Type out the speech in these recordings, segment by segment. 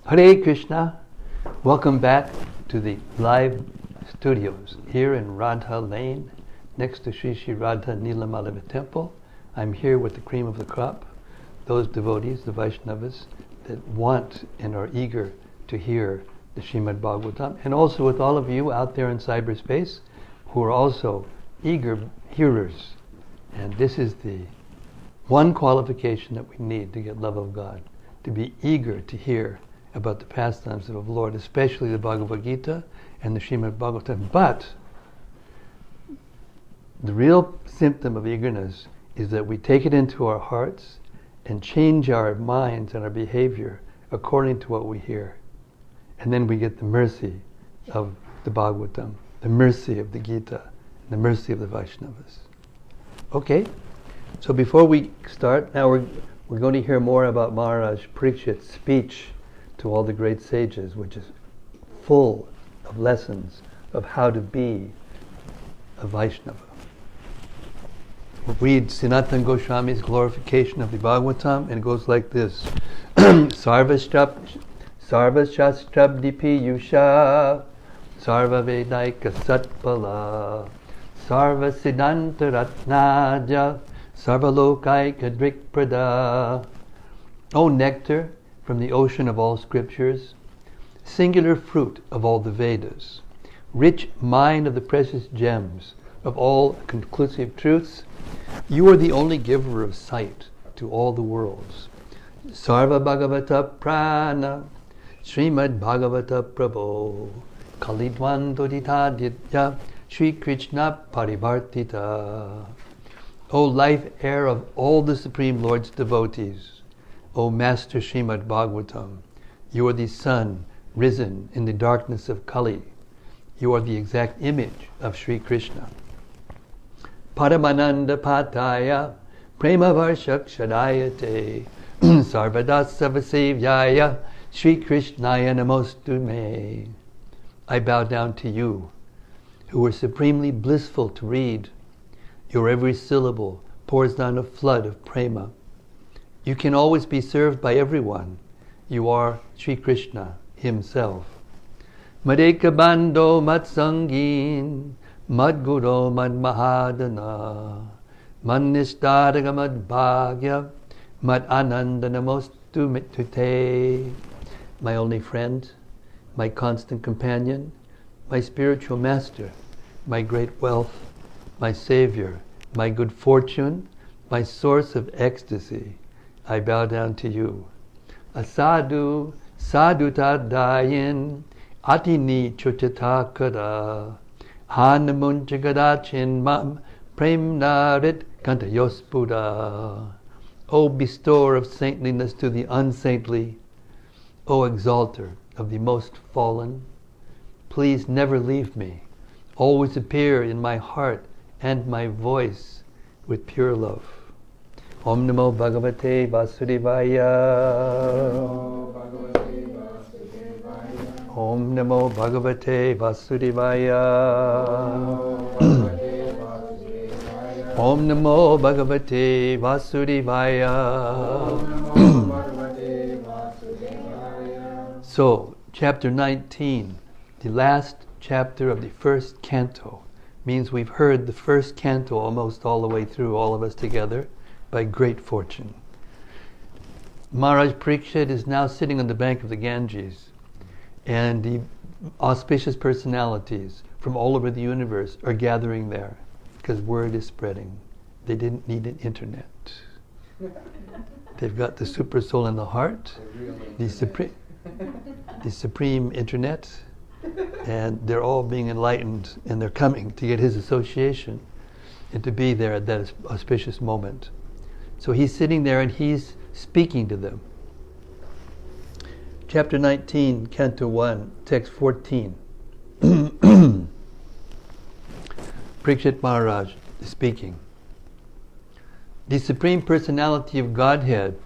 Hare Krishna. Welcome back to the live studios here in Radha Lane, next to Sri Sri Radha Nilamadava Temple. I'm here with the cream of the crop, those devotees, the Vaishnavas, that want and are eager to hear the Srimad-Bhagavatam, and also with all of you out there in cyberspace who are also eager hearers. And this is the one qualification that we need to get love of God, to be eager to hear about the pastimes of the Lord, especially the Bhagavad Gita and the Srimad-Bhagavatam. But the real symptom of eagerness is that we take it into our hearts and change our minds and our behavior according to what we hear. And then we get the mercy of the Bhagavatam, the mercy of the Gita, and the mercy of the Vaishnavas. Okay, so before we start, now we're going to hear more about Maharaj Parikshit's speech to all the great sages, which is full of lessons of how to be a Vaishnava. We'll read Sanatana Goswami's glorification of the Bhagavatam, and it goes like this. Sarvashastrabdi Piyusha Sarva Vedaika Satpala Sarva Siddhanta Ratnaja Sarva Lokaika Drikprada. O nectar from the ocean of all scriptures, singular fruit of all the Vedas, rich mine of the precious gems of all conclusive truths, you are the only giver of sight to all the worlds. Sarva Bhagavata Prana Srimad Bhagavata Prabho Kalidwando Ditya Sri Krishna Parivartita. O life air of all the Supreme Lord's devotees, O Master Srimad Bhagavatam, you are the sun risen in the darkness of Kali. You are the exact image of Sri Krishna. Paramananda Pataya Prema Varshak Shadayate Sarvadasa Vasevyaya Sri Krishnaya Namostu Me. I bow down to you, who are supremely blissful to read. Your every syllable pours down a flood of prema. You can always be served by everyone. You are Sri Krishna himself. Madeka Bando Matsangin Madguru Mad Mahadana Manishtadaga Mad Bhagya Mad Ananda Namostu Tute. My only friend, my constant companion, my spiritual master, my great wealth, my savior, my good fortune, my source of ecstasy, I bow down to you. Asadu sadutadayin atini chochatakara hanamunchagadachin mam premnarit kantayospuda. O bestower of saintliness to the unsaintly, O exalter of the most fallen, please never leave me. Always appear in my heart and my voice with pure love. Om Namo Bhagavate Vasudevaya. Om Namo Bhagavate Vasudevaya. Om Namo Bhagavate Vasudevaya. So, chapter 19, the last chapter of the first canto, means we've heard the first canto almost all the way through, all of us together, by great fortune. Maharaj Parikshit is now sitting on the bank of the Ganges, and the auspicious personalities from all over the universe are gathering there, because word is spreading. They didn't need an internet. They've got the super soul in the heart, the supreme internet, and they're all being enlightened, and they're coming to get his association and to be there at that auspicious moment. So he's sitting there and he's speaking to them. Chapter 19, Canto 1, text 14. Parikshit Maharaj is speaking. The Supreme Personality of Godhead,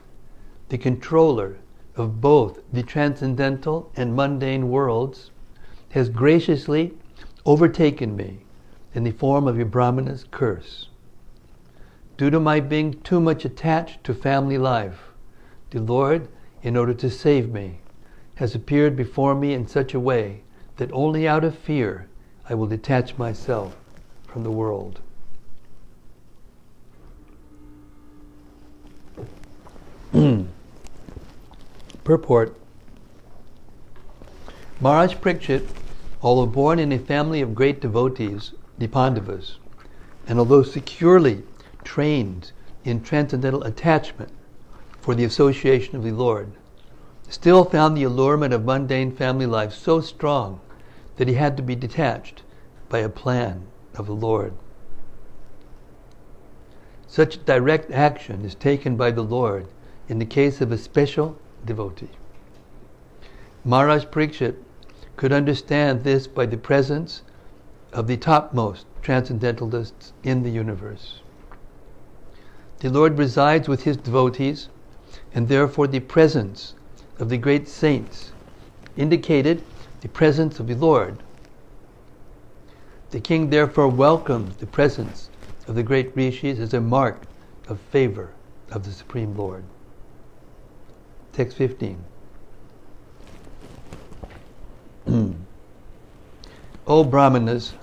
the controller of both the transcendental and mundane worlds, has graciously overtaken me in the form of a Brahmana's curse. Due to my being too much attached to family life, the Lord, in order to save me, has appeared before me in such a way that only out of fear I will detach myself from the world. Purport. Maharaj Parikshit, although born in a family of great devotees, the Pandavas, and although securely trained in transcendental attachment for the association of the Lord, still found the allurement of mundane family life so strong that he had to be detached by a plan of the Lord. Such direct action is taken by the Lord in the case of a special devotee. Maharaj Parikshit could understand this by the presence of the topmost transcendentalists in the universe. The Lord resides with his devotees, and therefore the presence of the great saints indicated the presence of the Lord. The king therefore welcomed the presence of the great rishis as a mark of favor of the Supreme Lord. Text 15. O Brahmanas,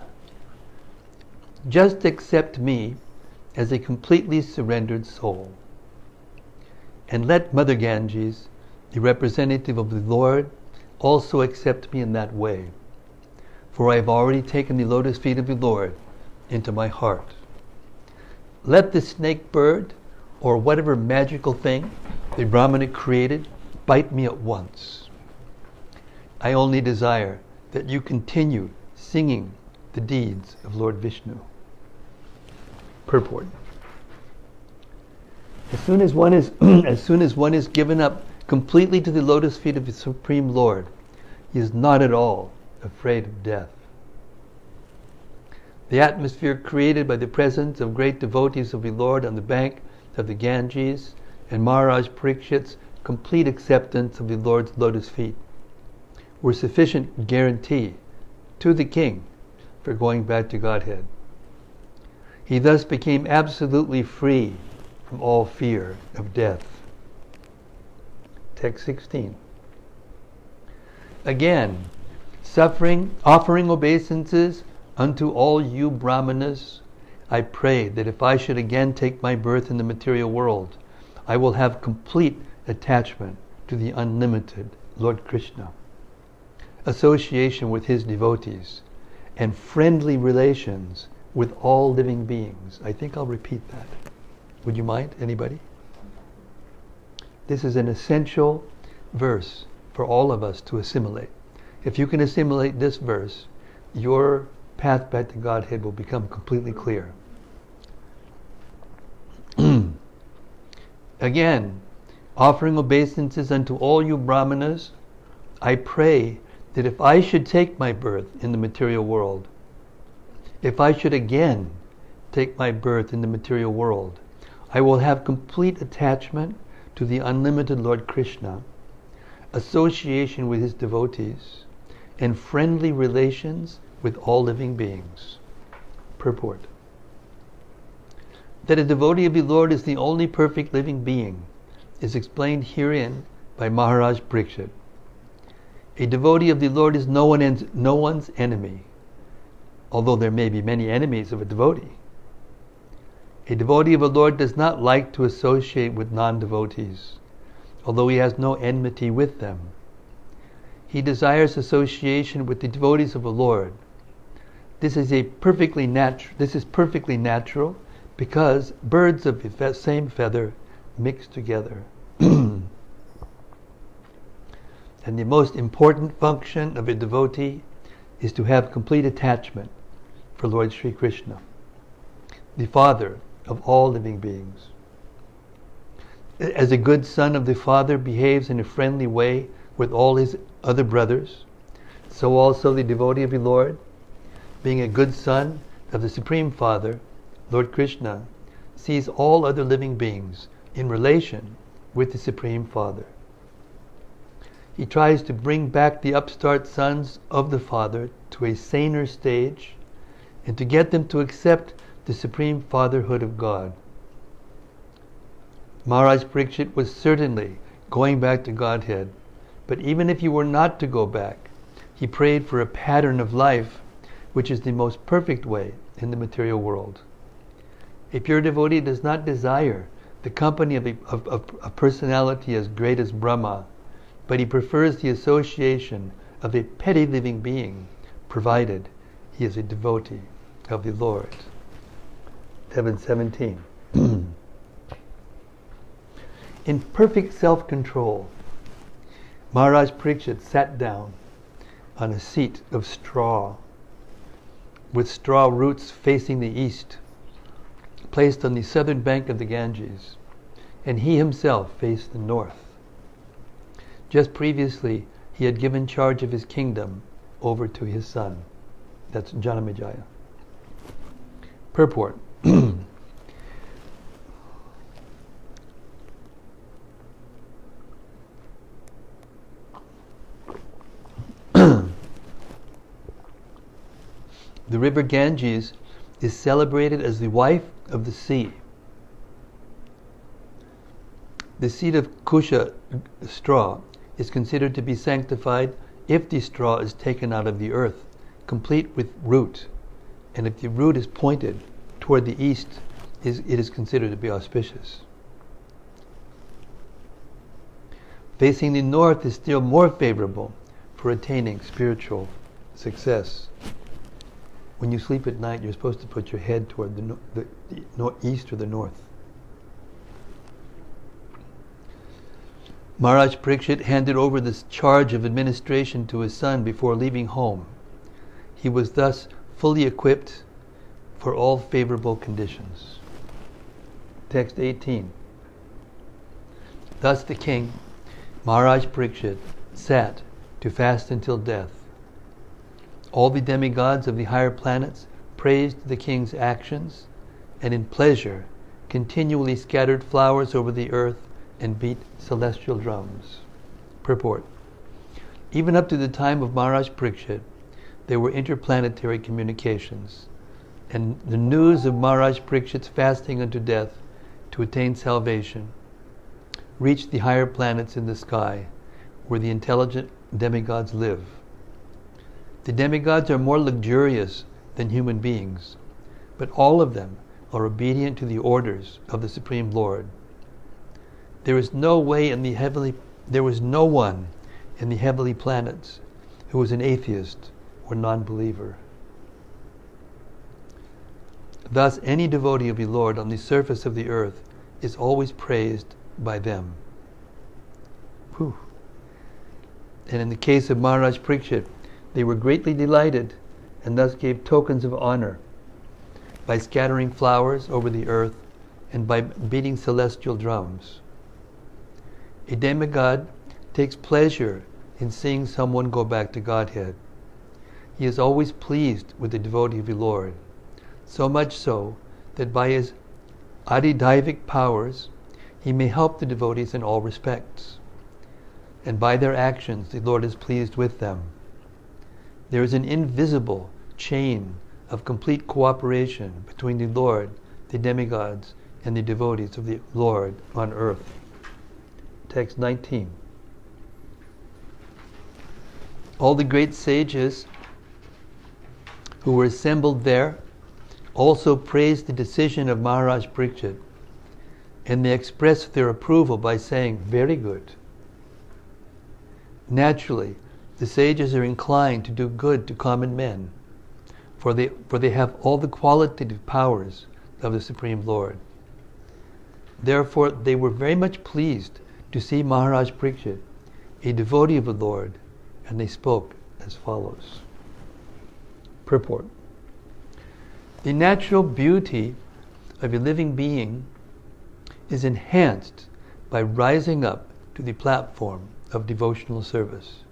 just accept me as a completely surrendered soul, and let Mother Ganges, the representative of the Lord, also accept me in that way, for I have already taken the lotus feet of the Lord into my heart. Let the snake bird, or whatever magical thing the Brahmana created, bite me at once. I only desire that you continue singing the deeds of Lord Vishnu. Purport. As soon as one is given up completely to the lotus feet of the Supreme Lord, he is not at all afraid of death. The atmosphere created by the presence of great devotees of the Lord on the bank of the Ganges and Maharaj Parikshit's complete acceptance of the Lord's lotus feet were sufficient guarantee to the king for going back to Godhead. He thus became absolutely free from all fear of death. Text 16. Again, offering obeisances unto all you Brahmanas, I pray that if I should again take my birth in the material world, I will have complete attachment to the unlimited Lord Krishna, association with his devotees, and friendly relations with all living beings. I think I'll repeat that. Would you mind, anybody? This is an essential verse for all of us to assimilate. If you can assimilate this verse, your path back to Godhead will become completely clear. Again, offering obeisances unto all you Brahmanas, I pray that if I should take my birth in the material world, if I should again take my birth in the material world, I will have complete attachment to the unlimited Lord Krishna, association with his devotees, and friendly relations with all living beings. Purport. That a devotee of the Lord is the only perfect living being is explained herein by Maharaj Parikshit. A devotee of the Lord is no one's enemy, although there may be many enemies of a devotee. A devotee of the Lord does not like to associate with non-devotees, although he has no enmity with them. He desires association with the devotees of the Lord. This is perfectly natural because birds of the same feather mix together. And the most important function of a devotee is to have complete attachment for Lord Sri Krishna, the Father of all living beings. As a good son of the Father behaves in a friendly way with all his other brothers, so also the devotee of the Lord, being a good son of the Supreme Father, Lord Krishna, sees all other living beings in relation with the Supreme Father. He tries to bring back the upstart sons of the Father to a saner stage and to get them to accept the Supreme Fatherhood of God. Maharaj Parikshit was certainly going back to Godhead But even if he were not to go back, he prayed for a pattern of life which is the most perfect way in the material world. A pure devotee does not desire the company of a personality as great as Brahma, but he prefers the association of a petty living being, provided he is a devotee of the Lord. 7:17. In perfect self-control, Maharaj Parikshit sat down on a seat of straw, with straw roots facing the east, placed on the southern bank of the Ganges, and he himself faced the north. Just previously, he had given charge of his kingdom over to his son. That's Janamejaya. Purport. The river Ganges is celebrated as the wife of the sea. The seed of kusha straw is considered to be sanctified if the straw is taken out of the earth, complete with root, and if the root is pointed toward the east, it is considered to be auspicious. Facing the north is still more favorable for attaining spiritual success. When you sleep at night, you're supposed to put your head toward the east or the north. Maharaj Parikshit handed over this charge of administration to his son before leaving home. He was thus fully equipped for all favorable conditions. Text 18. Thus the king, Maharaj Parikshit, sat to fast until death. All the demigods of the higher planets praised the king's actions, and in pleasure continually scattered flowers over the earth and beat celestial drums. Purport. Even up to the time of Maharaj Parikshit, there were interplanetary communications, and the news of Maharaj Parikshit's fasting unto death to attain salvation reached the higher planets in the sky, where the intelligent demigods live. The demigods are more luxurious than human beings, but all of them are obedient to the orders of the Supreme Lord. There was no one in the heavenly planets who was an atheist or non-believer. Thus, any devotee of the Lord on the surface of the earth is always praised by them. Whew. And in the case of Maharaj Parikshit, they were greatly delighted and thus gave tokens of honor by scattering flowers over the earth and by beating celestial drums. A demigod takes pleasure in seeing someone go back to Godhead. He is always pleased with the devotee of the Lord, so much so that by his adidaivic powers he may help the devotees in all respects, and by their actions the Lord is pleased with them. There is an invisible chain of complete cooperation between the Lord, the demigods, and the devotees of the Lord on earth. Text 19. All the great sages who were assembled there also praised the decision of Maharaj Parikshit, and they expressed their approval by saying, "Very good." Naturally, the sages are inclined to do good to common men, for they have all the qualitative powers of the Supreme Lord. Therefore, they were very much pleased to see Maharaj Parikshit, a devotee of the Lord, and they spoke as follows. Purport. The natural beauty of a living being is enhanced by rising up to the platform of devotional service.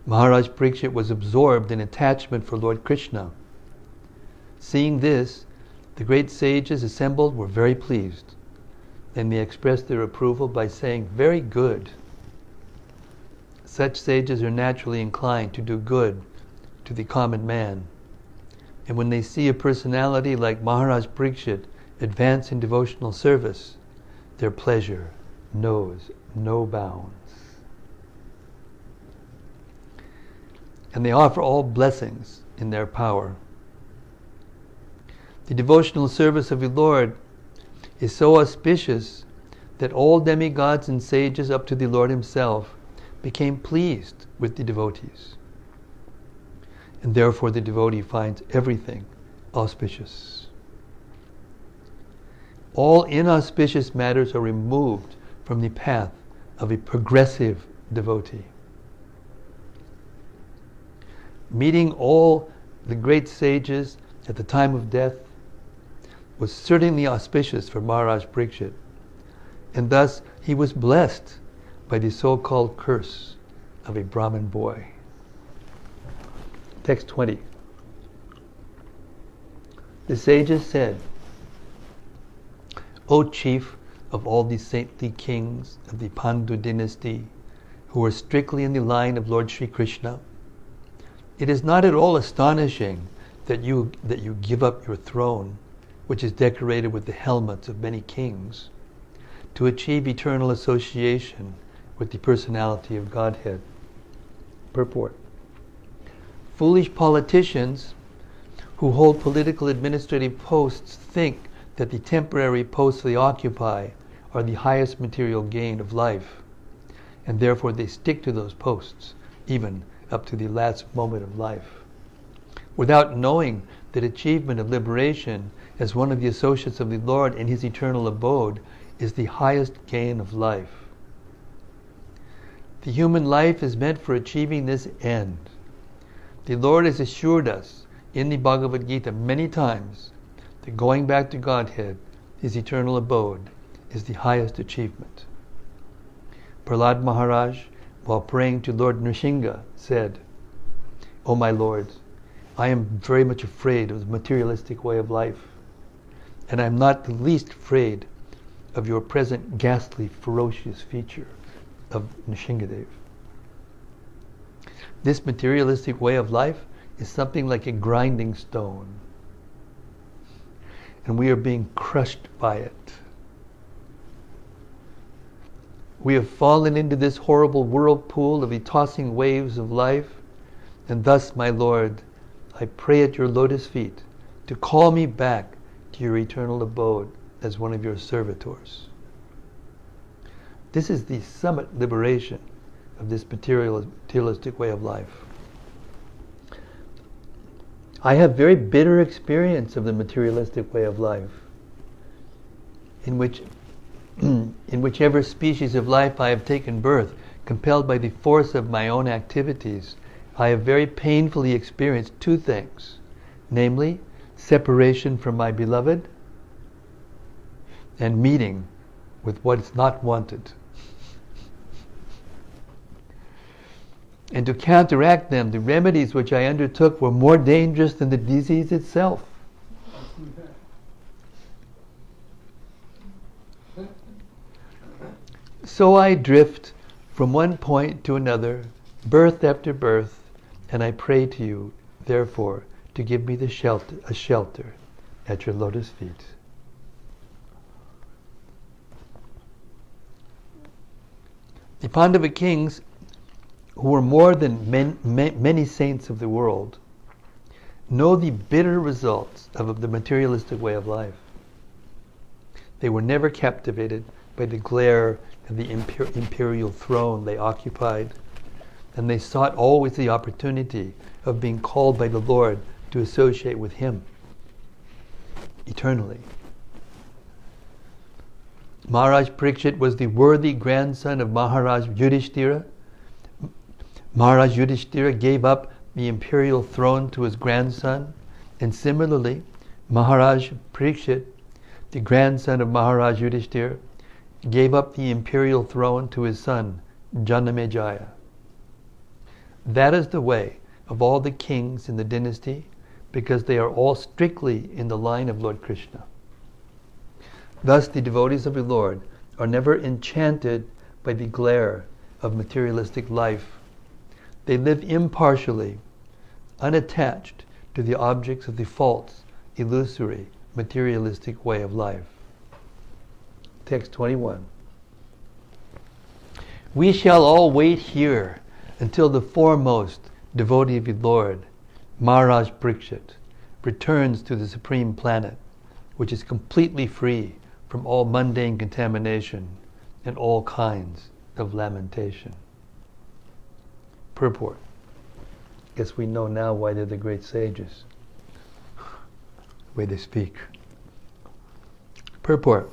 Maharaj Parikshit was absorbed in attachment for Lord Krishna. Seeing this, the great sages assembled were very pleased, and they expressed their approval by saying, "Very good." Such sages are naturally inclined to do good to the common man, and when they see a personality like Maharaj Parikshit advance in devotional service, their pleasure knows no bounds. and they offer all blessings in their power. The devotional service of the Lord is so auspicious that all demigods and sages up to the Lord himself became pleased with the devotees. And therefore the devotee finds everything auspicious. All inauspicious matters are removed from the path of a progressive devotee. Meeting all the great sages at the time of death was certainly auspicious for Maharaj Parikshit, and thus he was blessed by the so-called curse of a Brahmin boy. Text 20. The sages said, O chief of all the saintly kings of the Pandu dynasty, who were strictly in the line of Lord Sri Krishna, it is not at all astonishing that you give up your throne, which is decorated with the helmets of many kings, to achieve eternal association with the personality of Godhead. Purport. Foolish politicians who hold political administrative posts think that the temporary posts they occupy are the highest material gain of life, and therefore they stick to those posts, even up to the last moment of life, without knowing that achievement of liberation as one of the associates of the Lord in his eternal abode is the highest gain of life. The human life is meant for achieving this end. The Lord has assured us in the Bhagavad Gita many times that going back to Godhead, his eternal abode, is the highest achievement. Prahlad Maharaj, while praying to Lord Nrsimha, said, O my Lord, I am very much afraid of the materialistic way of life, and I am not the least afraid of your present ghastly, ferocious feature of Nrsimhadev. This materialistic way of life is something like a grinding stone, and we are being crushed by it. We have fallen into this horrible whirlpool of the tossing waves of life, and thus, my Lord, I pray at your lotus feet to call me back to your eternal abode as one of your servitors. This is the summit liberation of this materialistic way of life. I have very bitter experience of the materialistic way of life, in whichever species of life I have taken birth, compelled by the force of my own activities, I have very painfully experienced two things, namely, separation from my beloved and meeting with what is not wanted. And to counteract them, the remedies which I undertook were more dangerous than the disease itself. So I drift from one point to another, birth after birth, and I pray to you, therefore, to give me a shelter at your lotus feet. The Pandava kings, who were more than many saints of the world, know the bitter results of the materialistic way of life. They were never captivated by the glare of the imperial throne they occupied, and they sought always the opportunity of being called by the Lord to associate with Him eternally. Maharaj Parikshit was the worthy grandson of Maharaj Yudhishthira. Maharaj Yudhishthira gave up the imperial throne to his grandson, and similarly, Maharaj Parikshit, the grandson of Maharaj Yudhishthira, gave up the imperial throne to his son, Janamejaya. That is the way of all the kings in the dynasty, because they are all strictly in the line of Lord Krishna. Thus the devotees of the Lord are never enchanted by the glare of materialistic life. They live impartially, unattached to the objects of the false, illusory, materialistic way of life. Text 21. We shall all wait here until the foremost devotee of the Lord, Maharaj Parikshit, returns to the supreme planet, which is completely free from all mundane contamination and all kinds of lamentation. Purport. Guess we know now why they're the great sages. The way they speak. Purport.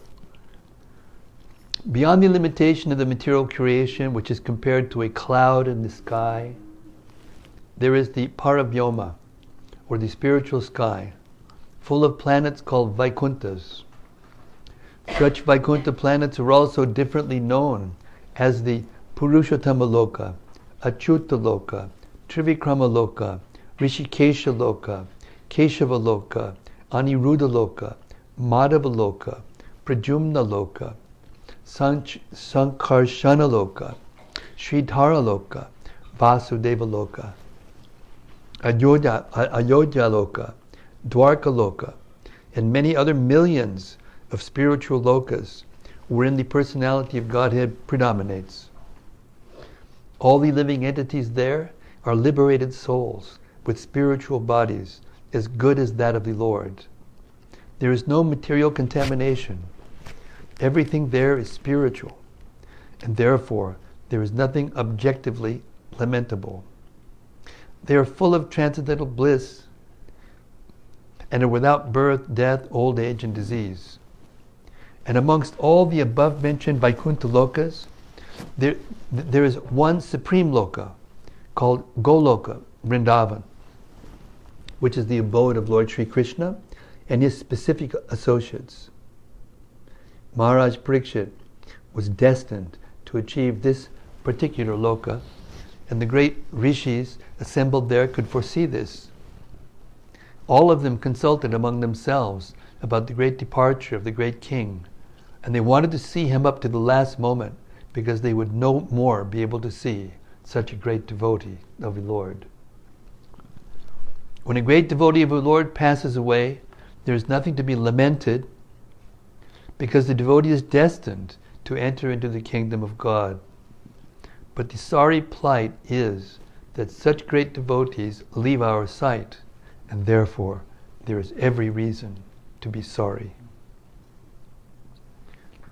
Beyond the limitation of the material creation, which is compared to a cloud in the sky, there is the Paravyoma, or the spiritual sky, full of planets called Vaikunthas. Such Vaikuntha planets are also differently known as the Purushottama Loka, Achyuta Loka, Trivikrama Loka, Rishikesha Loka, Kesava Loka, Aniruddha Loka, Madhava Loka, Prajumna Loka, Sankarshana Loka, Sridhara Loka, Vasudeva Loka, Ayodhya Loka, Dwarka Loka, and many other millions of spiritual lokas wherein the personality of Godhead predominates. All the living entities there are liberated souls with spiritual bodies as good as that of the Lord. There is no material contamination. Everything there is spiritual, and therefore there is nothing objectively lamentable. They are full of transcendental bliss and are without birth, death, old age, and disease. And amongst all the above-mentioned Vaikuntha Lokas, there is one supreme loka called Goloka, Vrindavan, which is the abode of Lord Sri Krishna and his specific associates. Maharaj Parikshit was destined to achieve this particular loka, and the great rishis assembled there could foresee this. All of them consulted among themselves about the great departure of the great king, and they wanted to see him up to the last moment because they would no more be able to see such a great devotee of the Lord. When a great devotee of the Lord passes away, there is nothing to be lamented because the devotee is destined to enter into the kingdom of God. But the sorry plight is that such great devotees leave our sight, and therefore there is every reason to be sorry.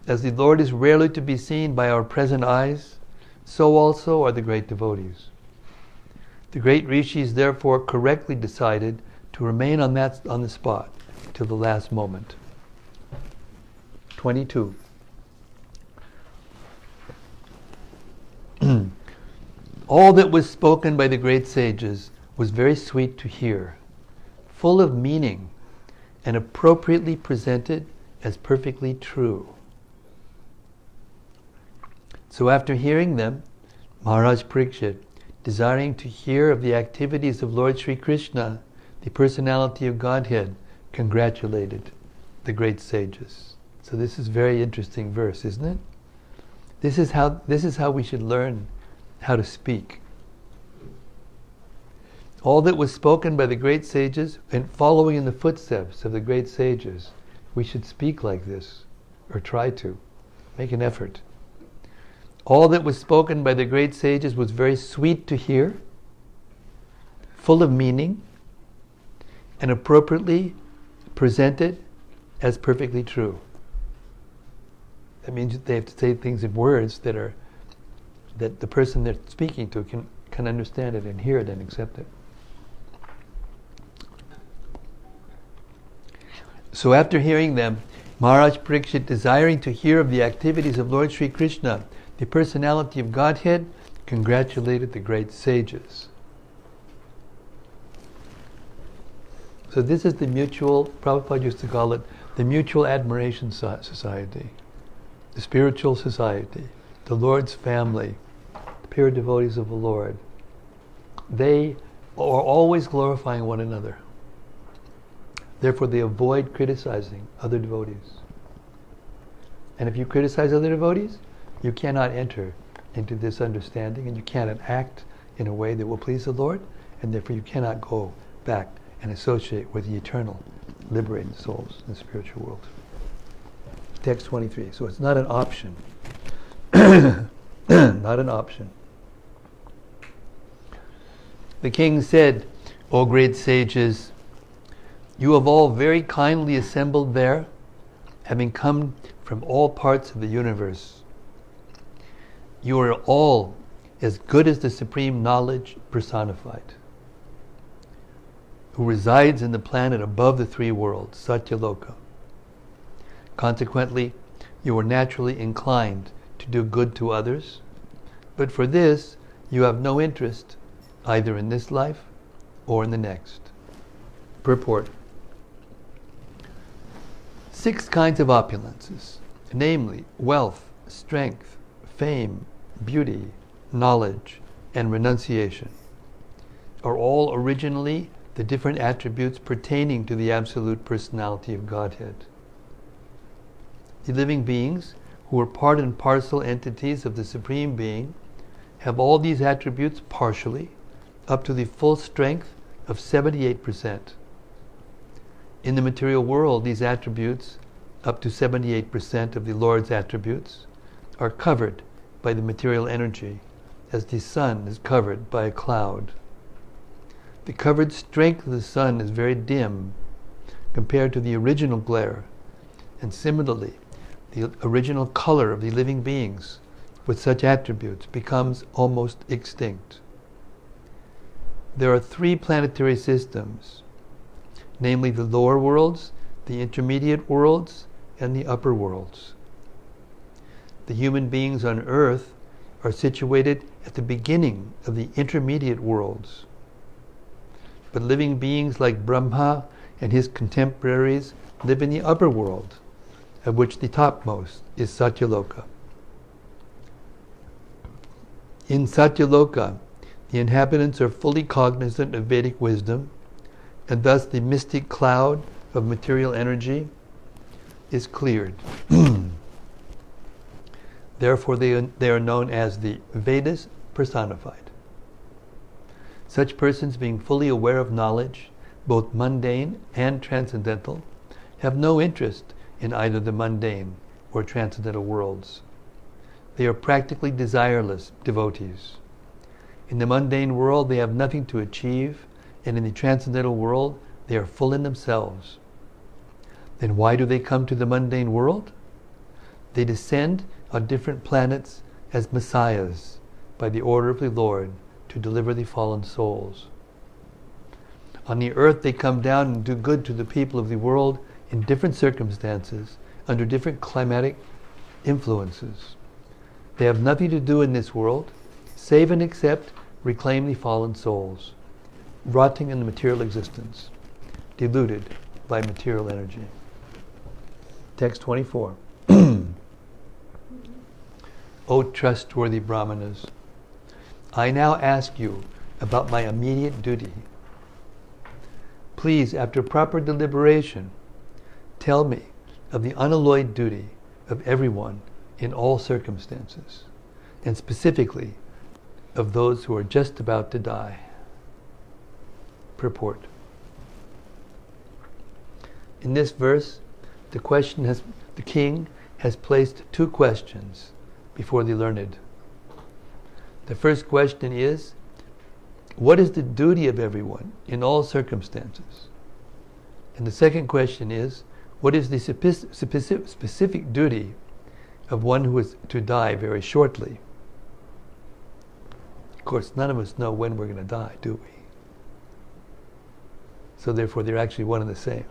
As the Lord is rarely to be seen by our present eyes, so also are the great devotees. The great rishis therefore correctly decided to remain on the spot till the last moment. 22. All that was spoken by the great sages was very sweet to hear, full of meaning, and appropriately presented as perfectly true. So after hearing them, Maharaj Parikshit, desiring to hear of the activities of Lord Sri Krishna, the personality of Godhead, congratulated the great sages. So this is a very interesting verse, isn't it? This is how we should learn how to speak. All that was spoken by the great sages, and following in the footsteps of the great sages, we should speak like this, or try to. Make an effort. All that was spoken by the great sages was very sweet to hear, full of meaning, and appropriately presented as perfectly true. That means they have to say things in words that the person they're speaking to can understand it and hear it and accept it. So after hearing them, Maharaj Parikshit, desiring to hear of the activities of Lord Sri Krishna, the personality of Godhead, congratulated the great sages. So this is the mutual, Prabhupada used to call it, the mutual admiration society, the spiritual society, the Lord's family, the pure devotees of the Lord. They are always glorifying one another. Therefore they avoid criticizing other devotees. And if you criticize other devotees, you cannot enter into this understanding, and you cannot act in a way that will please the Lord, and therefore you cannot go back and associate with the eternal, liberated souls in the spiritual world. Text 23. So it's not an option. Not an option. The king said, O great sages, you have all very kindly assembled there, having come from all parts of the universe. You are all as good as the supreme knowledge personified, who resides in the planet above the three worlds, Satyaloka. Consequently, you are naturally inclined to do good to others, but for this you have no interest either in this life or in the next. Purport. 6 kinds of opulences, namely wealth, strength, fame, beauty, knowledge, and renunciation, are all originally the different attributes pertaining to the absolute personality of Godhead. The living beings, who are part and parcel entities of the Supreme Being, have all these attributes partially, up to the full strength of 78%. In the material world, these attributes, up to 78% of the Lord's attributes, are covered by the material energy, as the sun is covered by a cloud. The covered strength of the sun is very dim compared to the original glare, and similarly, the original color of the living beings with such attributes becomes almost extinct. There are 3 planetary systems, namely the lower worlds, the intermediate worlds, and the upper worlds. The human beings on earth are situated at the beginning of the intermediate worlds. But living beings like Brahma and his contemporaries live in the upper world, of which the topmost is Satyaloka. In Satyaloka, the inhabitants are fully cognizant of Vedic wisdom, and thus the mystic cloud of material energy is cleared. Therefore, they are known as the Vedas personified. Such persons, being fully aware of knowledge, both mundane and transcendental, have no interest in either the mundane or transcendental worlds. They are practically desireless devotees. In the mundane world, they have nothing to achieve, and in the transcendental world, they are full in themselves. Then why do they come to the mundane world? They descend on different planets as messiahs by the order of the Lord to deliver the fallen souls. On the earth, they come down and do good to the people of the world in different circumstances, under different climatic influences. They have nothing to do in this world, save and except reclaim the fallen souls, rotting in the material existence, deluded by material energy. Text 24. O trustworthy Brahmanas, I now ask you about my immediate duty. Please, after proper deliberation, tell me of the unalloyed duty of everyone in all circumstances, and specifically of those who are just about to die. Purport. In this verse, the king has placed 2 questions before the learned. The first question is, what is the duty of everyone in all circumstances? And the second question is, what is the specific duty of one who is to die very shortly? Of course, none of us know when we're going to die, do we? So therefore, they're actually one and the same.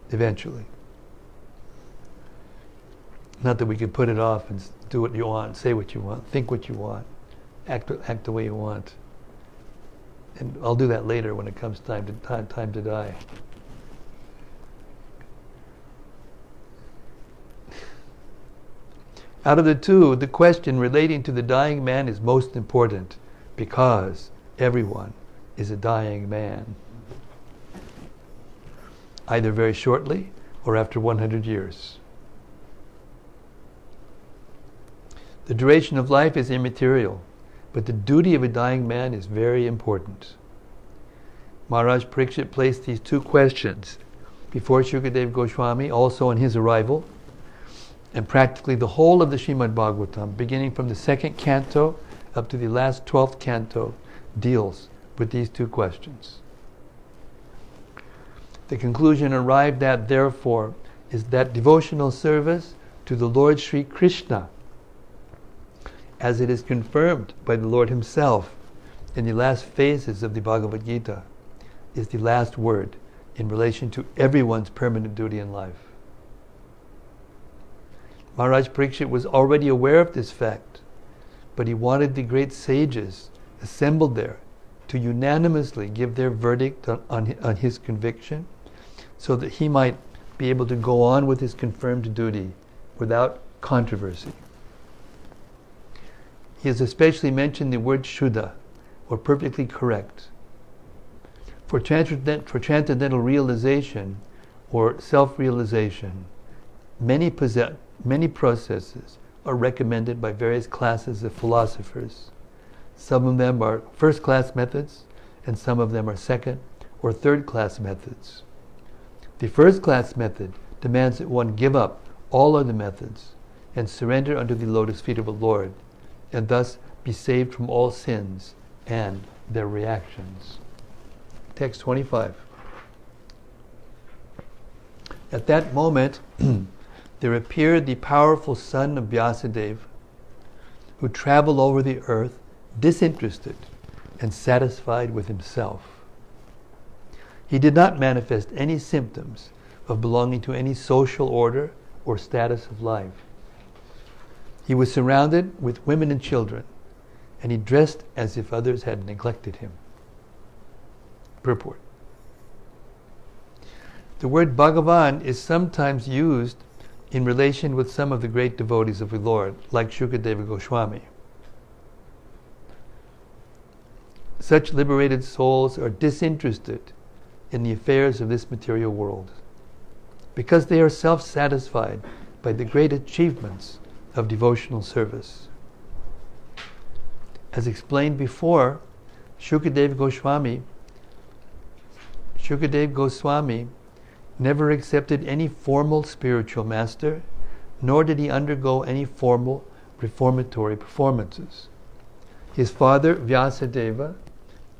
Eventually. Not that we can put it off and do what you want, say what you want, think what you want, act the way you want. And I'll do that later when it comes time to die. Out of the 2, the question relating to the dying man is most important, because everyone is a dying man, either very shortly or after 100 years. The duration of life is immaterial, but the duty of a dying man is very important. Maharaj Parikshit placed these 2 questions before Sukadeva Goswami, also on his arrival, and practically the whole of the Srimad-Bhagavatam, beginning from the 2nd canto up to the last 12th canto, deals with these two questions. The conclusion arrived at, therefore, is that devotional service to the Lord Sri Krishna, as it is confirmed by the Lord Himself in the last phases of the Bhagavad Gita, is the last word in relation to everyone's permanent duty in life. Maharaj Parikshit was already aware of this fact, but he wanted the great sages assembled there to unanimously give their verdict on his conviction, so that he might be able to go on with his confirmed duty without controversy. He has especially mentioned the word Shuddha, or perfectly correct. For transcendental realization or self-realization, many processes are recommended by various classes of philosophers. Some of them are first-class methods, and some of them are second or third-class methods. The first-class method demands that one give up all other methods and surrender under the lotus feet of the Lord, and thus be saved from all sins and their reactions. Text 25. At that moment, there appeared the powerful son of Vyasadeva, who traveled over the earth disinterested and satisfied with himself. He did not manifest any symptoms of belonging to any social order or status of life. He was surrounded with women and children, and he dressed as if others had neglected him. Purport. The word Bhagavan is sometimes used in relation with some of the great devotees of the Lord, like Sukadeva Goswami. Such liberated souls are disinterested in the affairs of this material world, because they are self-satisfied by the great achievements of devotional service. As explained before, Sukadeva Goswami never accepted any formal spiritual master, nor did he undergo any formal reformatory performances. His father, Vyasadeva,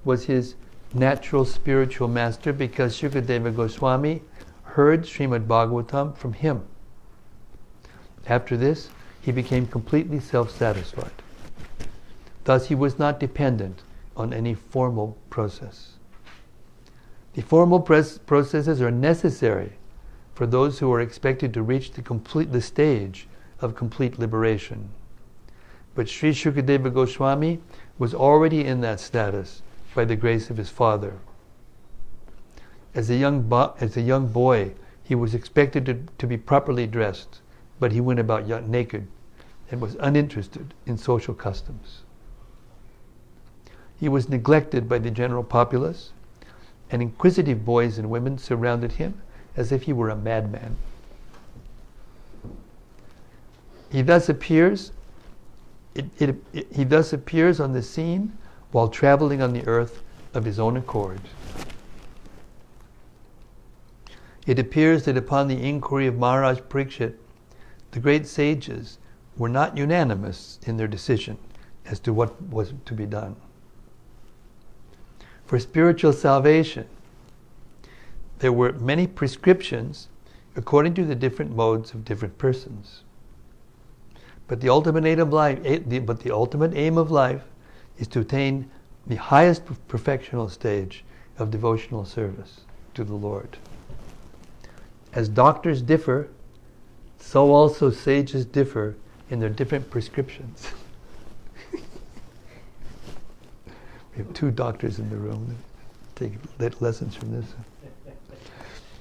was his natural spiritual master because Sukadeva Goswami heard Srimad-Bhagavatam from him. After this, he became completely self-satisfied. Thus, he was not dependent on any formal process. The formal processes are necessary for those who are expected to reach the stage of complete liberation. But Sri Sukadeva Goswami was already in that status by the grace of his father. As a young boy, he was expected to be properly dressed, but he went about naked and was uninterested in social customs. He was neglected by the general populace, and inquisitive boys and women surrounded him as if he were a madman. He thus appears on the scene while traveling on the earth of his own accord. It appears that upon the inquiry of Maharaj Parikshit, the great sages were not unanimous in their decision as to what was to be done. For spiritual salvation, there were many prescriptions according to the different modes of different persons. But the ultimate aim of life is to attain the highest perfectional stage of devotional service to the Lord. As doctors differ, so also sages differ in their different prescriptions. We have two doctors in the room that take lessons from this.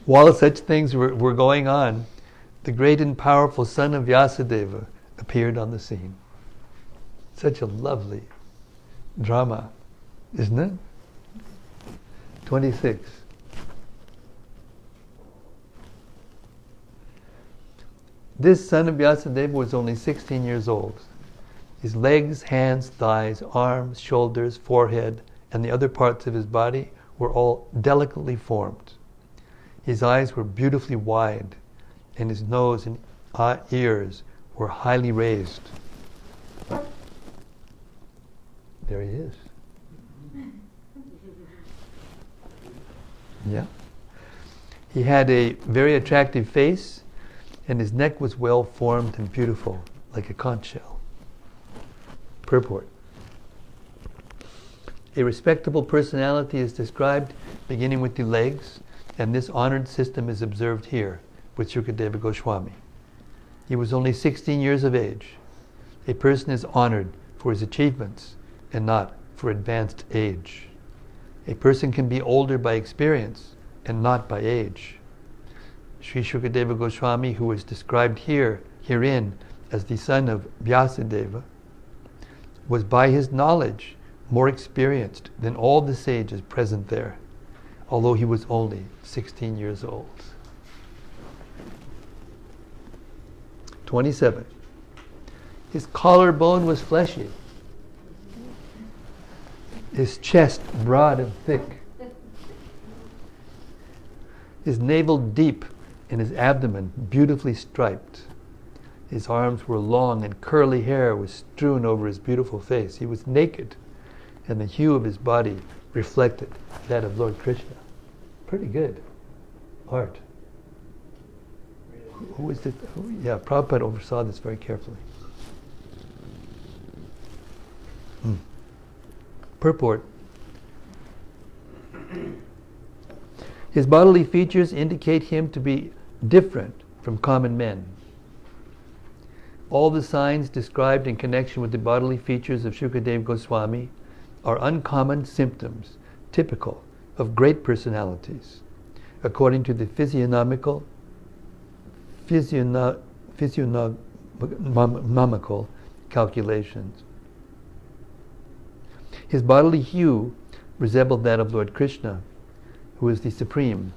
While such things were going on, the great and powerful son of Vyasadeva appeared on the scene. Such a lovely drama, isn't it? 26. This son of Vyasadeva was only 16 years old. His legs, hands, thighs, arms, shoulders, forehead, and the other parts of his body were all delicately formed. His eyes were beautifully wide, and his nose and ears were highly raised. There he is. Yeah. He had a very attractive face, and his neck was well formed and beautiful, like a conch shell. Purport. A respectable personality is described beginning with the legs, and this honored system is observed here with Sukadeva Goswami. He was only 16 years of age. A person is honored for his achievements and not for advanced age. A person can be older by experience and not by age. Sri Sukadeva Goswami, who is described herein as the son of Vyasadeva, was by his knowledge more experienced than all the sages present there, although he was only 16 years old. 27. His collarbone was fleshy, his chest broad and thick, his navel deep, and his abdomen beautifully striped. His arms were long, and curly hair was strewn over his beautiful face. He was naked, and the hue of his body reflected that of Lord Krishna. Pretty good art. Who is this? Yeah, Prabhupada oversaw this very carefully. Purport. His bodily features indicate him to be different from common men. All the signs described in connection with the bodily features of Sukadeva Goswami are uncommon symptoms typical of great personalities, according to the physiognomical calculations. His bodily hue resembled that of Lord Krishna, who is the supreme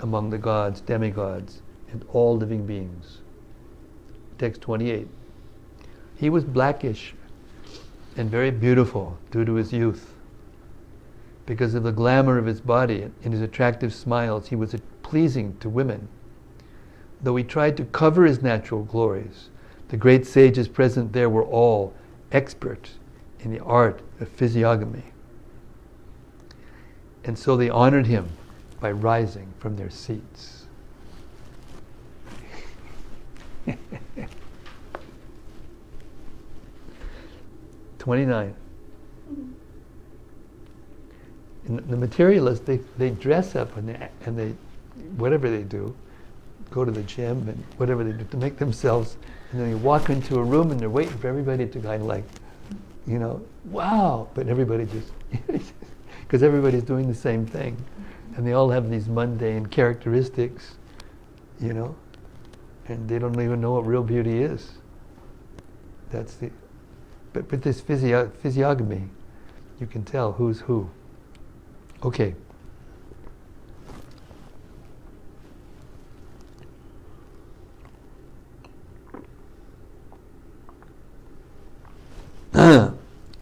among the gods, demigods, and all living beings. Text 28. He was blackish and very beautiful due to his youth. Because of the glamour of his body and his attractive smiles, he was pleasing to women. Though he tried to cover his natural glories, the great sages present there were all expert in the art of physiognomy. And so they honored him by rising from their seats. 29. And the materialists, they dress up and they, whatever they do, go to the gym and whatever they do to make themselves, and then they walk into a room and they're waiting for everybody to kind of like, wow, but everybody just, because everybody's doing the same thing. And they all have these mundane characteristics, and they don't even know what real beauty is. That's the, but this physiognomy, you can tell who's who. Okay.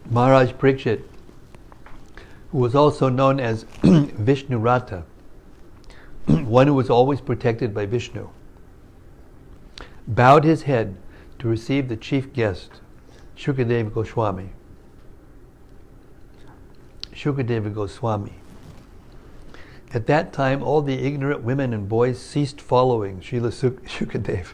Maharaj Parikshit, who was also known as Vishnurata, one who was always protected by Vishnu, bowed his head to receive the chief guest, Sukadeva Goswami. Sukadeva Goswami. At that time, all the ignorant women and boys ceased following Srila Sukadeva.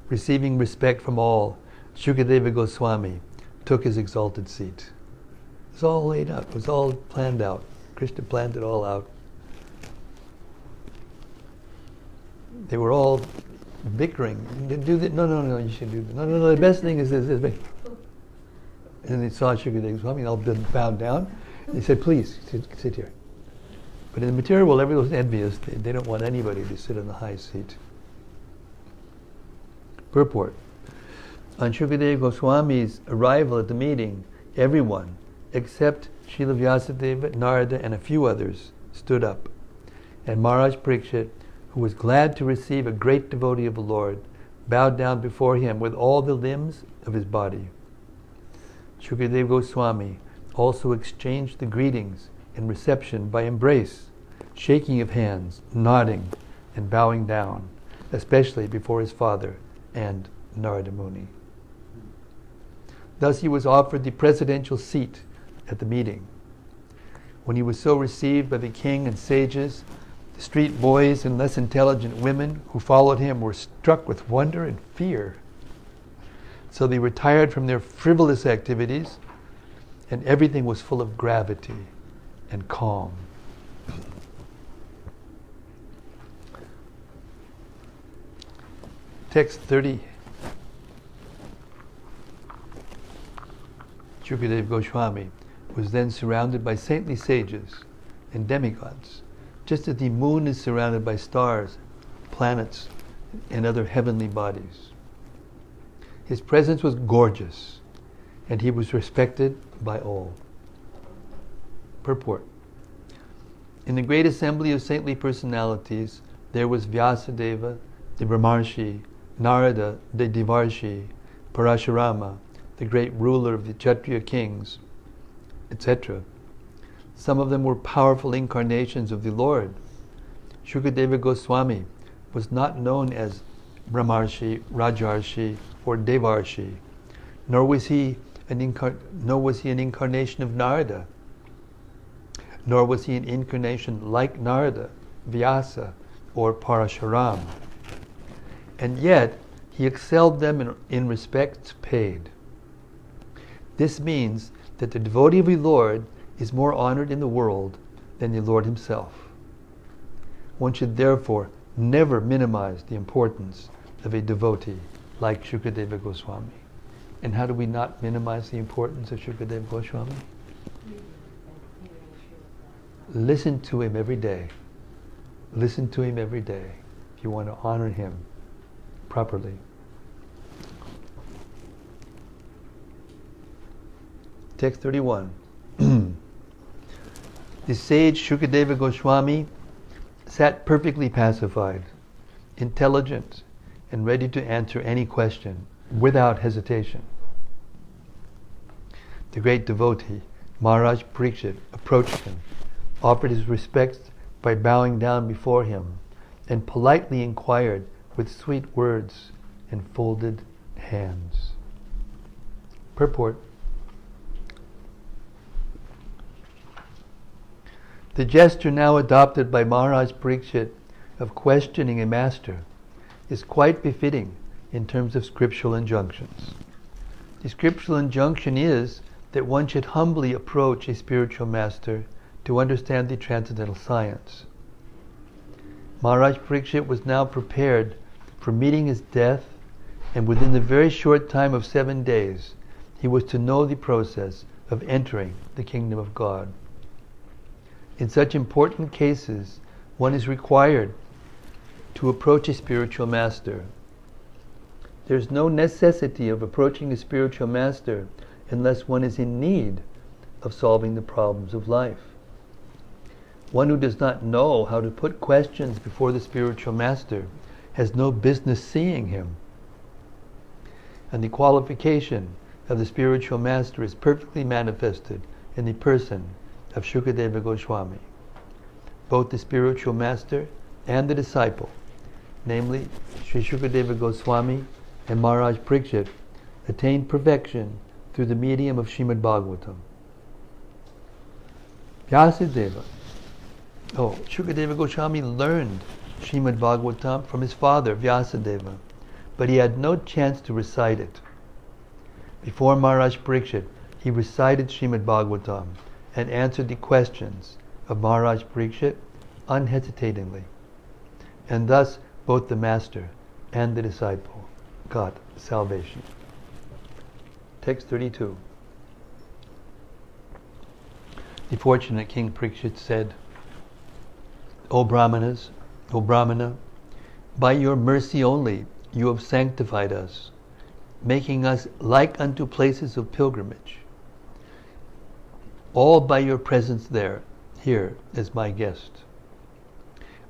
Receiving respect from all, Sukadeva Goswami took his exalted seat. It was all laid out. It was all planned out. Krishna planned it all out. They were all bickering. Do that. No, you should do that. No, the best thing is this. And they saw Sukadeva Goswami, all bowed down. And he said, please, sit here. But in the material world, everyone's envious. They don't want anybody to sit on the high seat. Purport. On Sukadeva Goswami's arrival at the meeting, everyone, except Srila Vyasadeva, Narada, and a few others, stood up. And Maharaj Parikshit, who was glad to receive a great devotee of the Lord, bowed down before him with all the limbs of his body. Sukadeva Goswami also exchanged the greetings and reception by embrace, shaking of hands, nodding, and bowing down, especially before his father and Narada Muni. Thus he was offered the presidential seat at the meeting. When he was so received by the king and sages, the street boys and less intelligent women who followed him were struck with wonder and fear. So they retired from their frivolous activities, and everything was full of gravity and calm. Text 30. Sukadeva Goswami was then surrounded by saintly sages and demigods, just as the moon is surrounded by stars, planets, and other heavenly bodies. His presence was gorgeous, and he was respected by all. Purport. In the great assembly of saintly personalities, there was Vyasadeva, the Brahmarshi, Narada, the Devarshi, Parashurama, the great ruler of the Kshatriya kings, etc. Some of them were powerful incarnations of the Lord. Sukadeva Goswami was not known as Brahmarshi, Rajarshi, or Devarshi, nor was he an incarnation of Narada, nor was he an incarnation like Narada, Vyasa, or Parashuram. And yet, he excelled them in respects paid. This means that the devotee of the Lord is more honored in the world than the Lord himself. One should therefore never minimize the importance of a devotee like Sukadeva Goswami. And how do we not minimize the importance of Sukadeva Goswami? Listen to him every day. Listen to him every day if you want to honor him properly. Text 31. The sage Sukadeva Goswami sat perfectly pacified, intelligent, and ready to answer any question without hesitation. The great devotee, Maharaj Parikshit, approached him, offered his respects by bowing down before him, and politely inquired with sweet words and folded hands. Purport. The gesture now adopted by Maharaj Parikshit of questioning a master is quite befitting in terms of scriptural injunctions. The scriptural injunction is that one should humbly approach a spiritual master to understand the transcendental science. Maharaj Parikshit was now prepared for meeting his death, and within the very short time of 7 days, he was to know the process of entering the kingdom of God. In such important cases, one is required to approach a spiritual master. There is no necessity of approaching a spiritual master unless one is in need of solving the problems of life. One who does not know how to put questions before the spiritual master has no business seeing him. And the qualification of the spiritual master is perfectly manifested in the person of Sukadeva Goswami. Both the spiritual master and the disciple, namely Sri Sukadeva Goswami and Maharaj Parikshit, attained perfection through the medium of Srimad-Bhagavatam. Sukadeva Goswami learned Srimad-Bhagavatam from his father Vyasadeva, but he had no chance to recite it. Before Maharaj Parikshit, he recited Srimad-Bhagavatam and answered the questions of Maharaj Parikshit unhesitatingly. And thus both the master and the disciple got salvation. Text 32. The fortunate King Parikshit said, O Brahmana, by your mercy only you have sanctified us, making us like unto places of pilgrimage. All by your presence here as my guest.